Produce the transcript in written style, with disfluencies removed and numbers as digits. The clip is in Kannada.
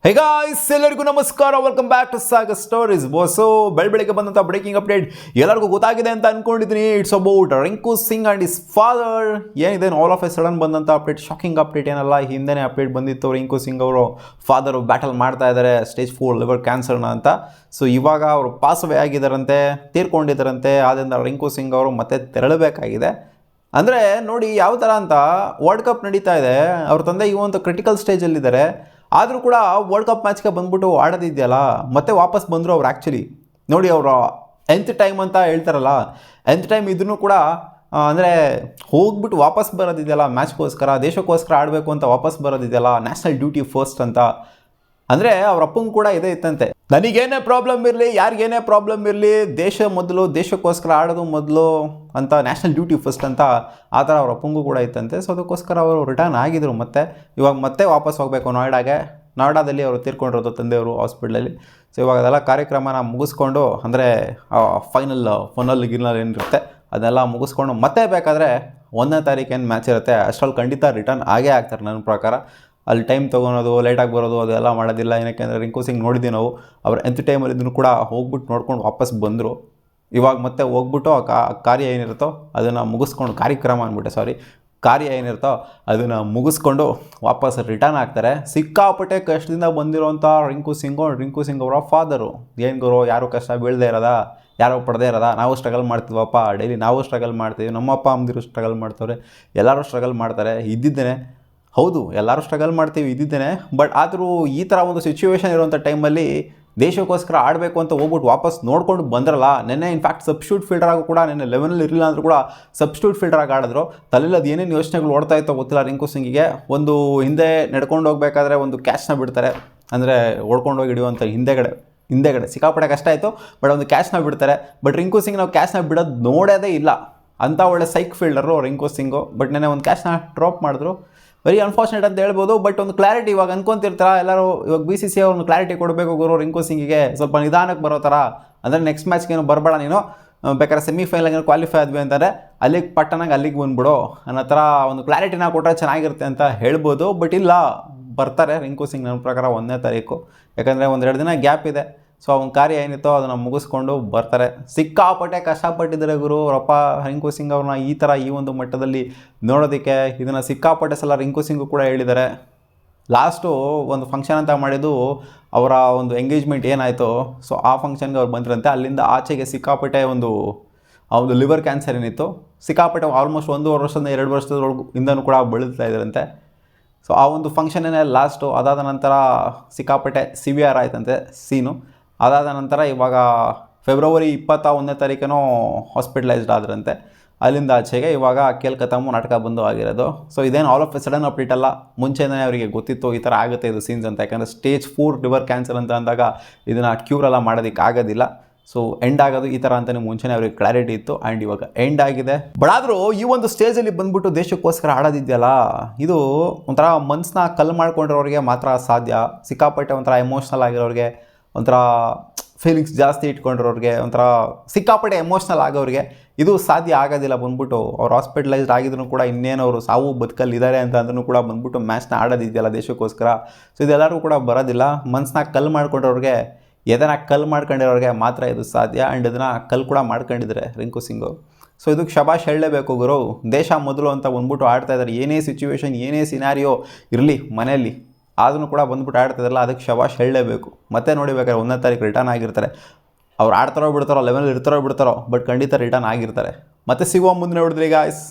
ಹೇ ಗಾಯ್ಸ್, ಎಲ್ಲರಿಗೂ ನಮಸ್ಕಾರ. Welcome back to Sagar stories. ಬಸ್ಸು ಬೆಳಗ್ಗೆ ಬಂದಂಥ ಬ್ರೇಕಿಂಗ್ ಅಪ್ಡೇಟ್ ಎಲ್ಲರಿಗೂ ಗೊತ್ತಾಗಿದೆ ಅಂತ ಅನ್ಕೊಂಡಿದ್ದೀನಿ. It's about Rinku Singh and his father. ಏನಿದೆ ಆಲ್ ಆಫ್ ಎ ಸಡನ್ ಬಂದಂಥ ಅಪ್ಡೇಟ್, ಶಾಕಿಂಗ್ ಅಪ್ಡೇಟ್ ಏನಲ್ಲ, ಹಿಂದೆನೇ ಅಪ್ಡೇಟ್ ಬಂದಿತ್ತು. ರಿಂಕು ಸಿಂಗ್ ಅವರು ಫಾದರು ಬ್ಯಾಟಲ್ ಮಾಡ್ತಾ ಇದ್ದಾರೆ ಸ್ಟೇಜ್ 4 ಲಿವರ್ ಕ್ಯಾನ್ಸರ್ನ ಅಂತ. ಸೊ ಇವಾಗ ಅವರು ಪಾಸ್ ಅವೇ ಆಗಿದ್ದಾರಂತೆ, ತೀರ್ಕೊಂಡಿದ್ದಾರಂತೆ. ಆದ್ದರಿಂದ ರಿಂಕು ಸಿಂಗ್ ಅವರು ಮತ್ತೆ ತೆರಳಬೇಕಾಗಿದೆ. ಅಂದರೆ ನೋಡಿ ಯಾವ ಥರ ಅಂತ, ವರ್ಲ್ಡ್ ಕಪ್ ನಡೀತಾ ಇದೆ, ಅವ್ರ ತಂದೆ ಇವಂತ ಕ್ರಿಟಿಕಲ್ ಸ್ಟೇಜಲ್ಲಿದ್ದಾರೆ. ಆದರೂ ಕೂಡ ವರ್ಲ್ಡ್ ಕಪ್ ಮ್ಯಾಚ್ಗೆ ಬಂದ್ಬಿಟ್ಟು ಆಡೋದಿದೆಯಲ್ಲ, ಮತ್ತೆ ವಾಪಸ್ ಬಂದರು ಅವ್ರು. ಆ್ಯಕ್ಚುಲಿ ನೋಡಿ, ಅವರ ಎಂತ್ ಟೈಮ್ ಅಂತ ಹೇಳ್ತಾರಲ್ಲ, ಎಂತ್ ಟೈಮ್ ಇದನ್ನು ಕೂಡ ಅಂದರೆ ಹೋಗ್ಬಿಟ್ಟು ವಾಪಸ್ ಬರೋದಿದೆಯಲ್ಲ, ಮ್ಯಾಚ್ಗೋಸ್ಕರ ದೇಶಕ್ಕೋಸ್ಕರ ಆಡಬೇಕು ಅಂತ ವಾಪಸ್ ಬರೋದಿದೆಯಲ್ಲ, ನ್ಯಾಷನಲ್ ಡ್ಯೂಟಿ ಫಸ್ಟ್ ಅಂತ. ಅಂದರೆ ಅವ್ರ ಅಪ್ಪಂಗೆ ಕೂಡ ಇದೇ ಇತ್ತಂತೆ, ನನಗೇನೇ ಪ್ರಾಬ್ಲಮ್ ಇರಲಿ, ಯಾರಿಗೇನೇ ಪ್ರಾಬ್ಲಮ್ ಇರಲಿ, ದೇಶ ಮೊದಲು, ದೇಶಕ್ಕೋಸ್ಕರ ಆಡೋದು ಮೊದಲು ಅಂತ, ನ್ಯಾಷನಲ್ ಡ್ಯೂಟಿ ಫಸ್ಟ್ ಅಂತ. ಆ ಥರ ಅವ್ರ ಅಪ್ಪಂಗೂ ಕೂಡ ಇತ್ತಂತೆ. ಸೊ ಅದಕ್ಕೋಸ್ಕರ ಅವರು ರಿಟರ್ನ್ ಆಗಿದ್ರು. ಇವಾಗ ಮತ್ತೆ ವಾಪಸ್ ಹೋಗಬೇಕು ನೋಯ್ಡಾದಲ್ಲಿ ಅವರು ತೀರ್ಕೊಂಡಿರೋದು ತಂದೆಯವರು ಹಾಸ್ಪಿಟ್ಲಲ್ಲಿ. ಸೊ ಇವಾಗ ಅದೆಲ್ಲ ಕಾರ್ಯಕ್ರಮನ ಮುಗಿಸ್ಕೊಂಡು, ಅಂದರೆ ಫೈನಲ್ ಗಿರ್ನಲ್ ಏನಿರುತ್ತೆ ಅದೆಲ್ಲ ಮುಗಿಸ್ಕೊಂಡು ಮತ್ತೆ ಬೇಕಾದರೆ 1ನೇ ತಾರೀಕೇನು ಮ್ಯಾಚ್ ಇರುತ್ತೆ ಅಷ್ಟರಲ್ಲಿ ಖಂಡಿತ ರಿಟರ್ನ್ ಆಗೇ ಆಗ್ತಾರೆ ನನ್ನ ಪ್ರಕಾರ. ಅಲ್ಲಿ ಟೈಮ್ ತೊಗೊಳೋದು, ಲೇಟಾಗಿ ಬರೋದು ಅದೆಲ್ಲ ಮಾಡೋದಿಲ್ಲ. ಏನಕ್ಕೆ ಅಂದರೆ ರಿಂಕು ಸಿಂಗ್ ನೋಡಿದ್ದೀವಿ ನಾವು, ಅವ್ರು ಎಂಥ ಟೈಮಲ್ಲಿ ಇದನ್ನು ಕೂಡ ಹೋಗ್ಬಿಟ್ಟು ನೋಡ್ಕೊಂಡು ವಾಪಸ್ ಬಂದರು. ಇವಾಗ ಮತ್ತೆ ಹೋಗ್ಬಿಟ್ಟು ಕಾರ್ಯ ಏನಿರುತ್ತೋ ಅದನ್ನು ಮುಗಿಸ್ಕೊಂಡು, ಕಾರ್ಯ ಏನಿರುತ್ತೋ ಅದನ್ನು ಮುಗಿಸ್ಕೊಂಡು ವಾಪಸ್ ರಿಟರ್ನ್ ಆಗ್ತಾರೆ. ಸಿಕ್ಕಾಪಟ್ಟೆ ಕಷ್ಟದಿಂದ ಬಂದಿರೋಂಥ ರಿಂಕು ಸಿಂಗ್ ಅವರ ಫಾದರು. ಏನು ಗುರು, ಯಾರು ಕಷ್ಟ ಬೀಳದೇ ಇರೋದಾ, ಯಾರೋ ಪಡೆದೇ ಇರೋದಾ? ನಾವು ಸ್ಟ್ರಗಲ್ ಮಾಡ್ತೀವಪ್ಪ, ಡೈಲಿ ನಾವು ಸ್ಟ್ರಗಲ್ ಮಾಡ್ತೀವಿ, ನಮ್ಮಪ್ಪ ಅಮ್ಮದಿರು ಸ್ಟ್ರಗಲ್ ಮಾಡ್ತವ್ರೆ, ಎಲ್ಲರೂ ಸ್ಟ್ರಗಲ್ ಮಾಡ್ತಾರೆ, ಇದ್ದಿದ್ದೇನೆ. ಹೌದು, ಎಲ್ಲರೂ ಸ್ಟ್ರಗಲ್ ಮಾಡ್ತೀವಿ, ಇದ್ದಿದ್ದೇನೆ. ಬಟ್ ಆದರೂ ಈ ಥರ ಒಂದು ಸಿಚುವೇಶನ್ ಇರೋಂಥ ಟೈಮಲ್ಲಿ ದೇಶಕ್ಕೋಸ್ಕರ ಆಡಬೇಕು ಅಂತ ಹೋಗ್ಬಿಟ್ಟು ವಾಪಸ್ ನೋಡ್ಕೊಂಡು ಬಂದ್ರಲ್ಲ. ನೆನ್ನೆ ಇನ್ಫ್ಯಾಕ್ಟ್ ಸಬ್ಸ್ಟಿಟ್ಯೂಟ್ ಫೀಲ್ಡರ್ ಆಗು ಕೂಡ, ನೆನ್ನೆ 11 ಇರಲಿಲ್ಲ ಅಂದರೂ ಕೂಡ ಸಬ್ಸ್ಟಿಟ್ಯೂಟ್ ಫೀಲ್ಡರ್ ಆಗಿ ಆಡಿದ್ರು. ತಲೆಯಲ್ಲಿ ಅದು ಏನೇನು ಯೋಚನೆಗಳು ಓಡ್ತಾ ಇತ್ತೋ ಗೊತ್ತಿಲ್ಲ ರಿಂಕು ಸಿಂಗಿಗೆ. ಒಂದು ಹಿಂದೆ ನಡ್ಕೊಂಡು ಹೋಗಬೇಕಾದ್ರೆ ಒಂದು ಕ್ಯಾಚ್ನ ಬಿಡ್ತಾರೆ, ಅಂದರೆ ಓಡ್ಕೊಂಡು ಹೋಗಿ ಹಿಡಿಯುವಂಥ ಹಿಂದೆಗಡೆ ಸಿಕ್ಕಾಪಟ್ಟೆ ಕಷ್ಟ ಆಯಿತು. ಬಟ್ ಒಂದು ಕ್ಯಾಚ್ನ ಬಿಡ್ತಾರೆ. ಬಟ್ ರಿಂಕು ಸಿಂಗ್ ನಾವು ಕ್ಯಾಚ್ನ ಬಿಡೋದು ನೋಡೋದೇ ಇಲ್ಲ. ಅಂಥ ಒಳ್ಳೆ ಸೈಕ್ ಫೀಲ್ಡರು ರಿಂಕು ಸಿಂಗು. ಬಟ್ ನೆನ್ನೆ ಒಂದು ಕ್ಯಾಚ್ನ ಡ್ರಾಪ್ ಮಾಡಿದ್ರು. ವೆರಿ ಅನ್ಫಾರ್ಚುನೇಟ್ ಅಂತ ಹೇಳ್ಬೋದು. ಬಟ್ ಒಂದು ಕ್ಲಾರಿಟಿ ಇವಾಗ ಅನ್ಕೊತಿರ್ತಾರ ಎಲ್ಲರೂ, ಇವಾಗ BCCI ಒಂದು ಕ್ಲಾರಿಟಿ ಕೊಡಬೇಕು ಗುರು ರಿಂಕು ಸಿಂಗಿಗೆ, ಸ್ವಲ್ಪ ನಿಧಾನಕ್ಕೆ ಬರೋ ಥರ. ಅಂದರೆ ನೆಕ್ಸ್ಟ್ ಮ್ಯಾಚ್ಗೇನು ಬರಬೇಡ ನೀನು, ಬೇಕಾದ್ರೆ ಸೆಮಿಫೈನಲ್ಗೆ ಕ್ವಾಲಿಫೈ ಆದ್ವಿ ಅಂತಾರೆ, ಅಲ್ಲಿಗೆ ಪಟ್ಟನಾಗ ಅಲ್ಲಿಗೆ ಬಂದ್ಬಿಡು ಅನ್ನೋ ಥರ ಒಂದು ಕ್ಲಾರಿಟಿನ ಕೊಟ್ಟರೆ ಚೆನ್ನಾಗಿರುತ್ತೆ ಅಂತ ಹೇಳ್ಬೋದು. ಬಟ್ ಇಲ್ಲ, ಬರ್ತಾರೆ ರಿಂಕು ಸಿಂಗ್ ನನ್ನ ಪ್ರಕಾರ 1ನೇ ತಾರೀಕು. ಯಾಕಂದರೆ 1-2 ದಿನ ಗ್ಯಾಪ್ ಇದೆ. ಸೊ ಅವ್ನ ಕಾರ್ಯ ಏನಿತ್ತೋ ಅದನ್ನು ಮುಗಿಸ್ಕೊಂಡು ಬರ್ತಾರೆ. ಸಿಕ್ಕಾಪಟ್ಟೆ ಕಷ್ಟಪಟ್ಟಿದ್ದಾರೆ ಗುರು ಅವರಪ್ಪ ರಿಂಕು ಸಿಂಗ್ ಅವ್ರನ್ನ ಈ ಒಂದು ಮಟ್ಟದಲ್ಲಿ ನೋಡೋದಕ್ಕೆ. ಇದನ್ನು ಸಿಕ್ಕಾಪಟ್ಟೆ ಸಲ ರಿಂಕು ಸಿಂಗು ಕೂಡ ಹೇಳಿದ್ದಾರೆ. ಲಾಸ್ಟು ಒಂದು ಫಂಕ್ಷನ್ ಅಂತ ಮಾಡಿದ್ದು, ಅವರ ಒಂದು ಎಂಗೇಜ್ಮೆಂಟ್ ಏನಾಯಿತು, ಸೊ ಆ ಫಂಕ್ಷನ್ಗೆ ಅವ್ರು ಬಂದಿರಂತೆ. ಅಲ್ಲಿಂದ ಆಚೆಗೆ ಸಿಕ್ಕಾಪಟ್ಟೆ ಒಂದು ಲಿವರ್ ಕ್ಯಾನ್ಸರ್ ಏನಿತ್ತು, ಸಿಕ್ಕಾಪಟ್ಟೆ ಆಲ್ಮೋಸ್ಟ್ 1.5 ವರ್ಷದಿಂದ 2 ವರ್ಷದೊಳಗಿಂದನೂ ಕೂಡ ಬೆಳೀತಾ ಇದ್ದಾರಂತೆ. ಸೊ ಆ ಒಂದು ಫಂಕ್ಷನ್ನೇ ಲಾಸ್ಟು. ಅದಾದ ನಂತರ ಸಿಕ್ಕಾಪಟ್ಟೆ ಸಿವಿಯರ್ ಆಯ್ತಂತೆ ಸೀನು. ಅದಾದ ನಂತರ ಇವಾಗ ಫೆಬ್ರವರಿ 21ನೇ ತಾರೀಕೇನೋ ಹಾಸ್ಪಿಟಲೈಸ್ಡ್ ಆದ್ರಂತೆ. ಅಲ್ಲಿಂದ ಆಚೆಗೆ ಇವಾಗ ಕೇಲ್ಕತ್ತಮು ನಾಟಕ ಬಂದು ಆಗಿರೋದು. ಸೊ ಇದೇನು all of a sudden update ಅಲ್ಲ, ಮುಂಚೆನೇ ಅವರಿಗೆ ಗೊತ್ತಿತ್ತು ಈ ಥರ ಆಗುತ್ತೆ ಇದು ಸೀನ್ಸ್ ಅಂತ. ಯಾಕಂದರೆ ಸ್ಟೇಜ್ 4 ಲಿವರ್ ಕ್ಯಾನ್ಸರ್ ಅಂತ ಅಂದಾಗ ಇದನ್ನು ಕ್ಯೂರೆಲ್ಲ ಮಾಡೋದಕ್ಕೆ ಆಗೋದಿಲ್ಲ. ಸೊ ಎಂಡ್ ಆಗೋದು ಈ ಥರ ಅಂತಲೇ ಮುಂಚೆನೇ ಅವ್ರಿಗೆ ಕ್ಲಾರಿಟಿ ಇತ್ತು. ಆ್ಯಂಡ್ ಇವಾಗ ಎಂಡ್ ಆಗಿದೆ. ಬಟ್ ಆದರೂ ಈ ಒಂದು ಸ್ಟೇಜಲ್ಲಿ ಬಂದ್ಬಿಟ್ಟು ದೇಶಕ್ಕೋಸ್ಕರ ಆಡೋದಿದೆಯಲ್ಲ, ಇದು ಒಂಥರ ಮನಸ್ಸನ್ನ ಕಲ್ಲು ಮಾಡ್ಕೊಂಡಿರೋರಿಗೆ ಮಾತ್ರ ಸಾಧ್ಯ. ಸಿಕ್ಕಾಪಟ್ಟೆ ಒಂಥರ ಎಮೋಷ್ನಲ್ ಆಗಿರೋರಿಗೆ, ಒಂಥರ ಫೀಲಿಂಗ್ಸ್ ಜಾಸ್ತಿ ಇಟ್ಕೊಂಡಿರೋರಿಗೆ, ಒಂಥರ ಸಿಕ್ಕಾಪಟ್ಟೆ ಎಮೋಷ್ನಲ್ ಆಗೋರಿಗೆ ಇದು ಸಾಧ್ಯ ಆಗೋದಿಲ್ಲ. ಬಂದ್ಬಿಟ್ಟು ಅವ್ರು ಹಾಸ್ಪಿಟಲೈಸ್ಡ್ ಆಗಿದ್ರು ಕೂಡ, ಇನ್ನೇನು ಅವರು ಸಾವು ಬದುಕಲ್ಲಿದ್ದಾರೆ ಅಂತ ಅಂದ್ರೂ ಕೂಡ ಬಂದ್ಬಿಟ್ಟು ಮ್ಯಾಚ್ನ ಆಡೋದಿದೆಯಲ್ಲ ದೇಶಕ್ಕೋಸ್ಕರ. ಸೊ ಇದೆಲ್ಲರೂ ಕೂಡ ಬರೋದಿಲ್ಲ. ಮನಸ್ಸನ್ನ ಕಲ್ಲು ಮಾಡ್ಕೊಂಡಿರೋರಿಗೆ, ಎದನ್ನ ಕಲ್ಲು ಮಾಡ್ಕೊಂಡಿರೋರಿಗೆ ಮಾತ್ರ ಇದು ಸಾಧ್ಯ. ಆ್ಯಂಡ್ ಇದನ್ನು ಕಲ್ಲು ಕೂಡ ಮಾಡ್ಕೊಂಡಿದ್ದಾರೆ ರಿಂಕು ಸಿಂಗು. ಸೊ ಇದಕ್ಕೆ ಶಬಾಷ್ ಹೇಳಲೇಬೇಕು ಗುರು. ದೇಶ ಮೊದಲು ಅಂತ ಬಂದ್ಬಿಟ್ಟು ಆಡ್ತಾಯಿದ್ದಾರೆ. ಏನೇ ಸಿಚುವೇಶನ್, ಏನೇ ಸಿನಾರಿಯೋ ಇರಲಿ ಮನೆಯಲ್ಲಿ, ಆದ್ರೂ ಕೂಡ ಬಂದ್ಬಿಟ್ಟು ಆಡ್ತಿದ್ರಲ್ಲ, ಅದಕ್ಕೆ ಶಬಾಷ್ ಹೇಳಲೇಬೇಕು. ಮತ್ತೆ ನೋಡಿಬೇಕಾದ್ರೆ 1ನೇ ತಾರೀಕು ರಿಟರ್ನ್ ಆಗಿರ್ತಾರೆ. ಅವ್ರು ಆಡ್ತಾರೋ ಬಿಡ್ತಾರೋ, 11 ಇರ್ತಾರೋ ಬಿಡ್ತಾರೋ, ಬಟ್ ಖಂಡಿತ ರಿಟರ್ನ್ ಆಗಿರ್ತಾರೆ. ಮತ್ತೆ ಸಿಗುವ ಮುಂದೆ ನೋಡಿದ್ರಿ ಗಾಯ್ಸ್.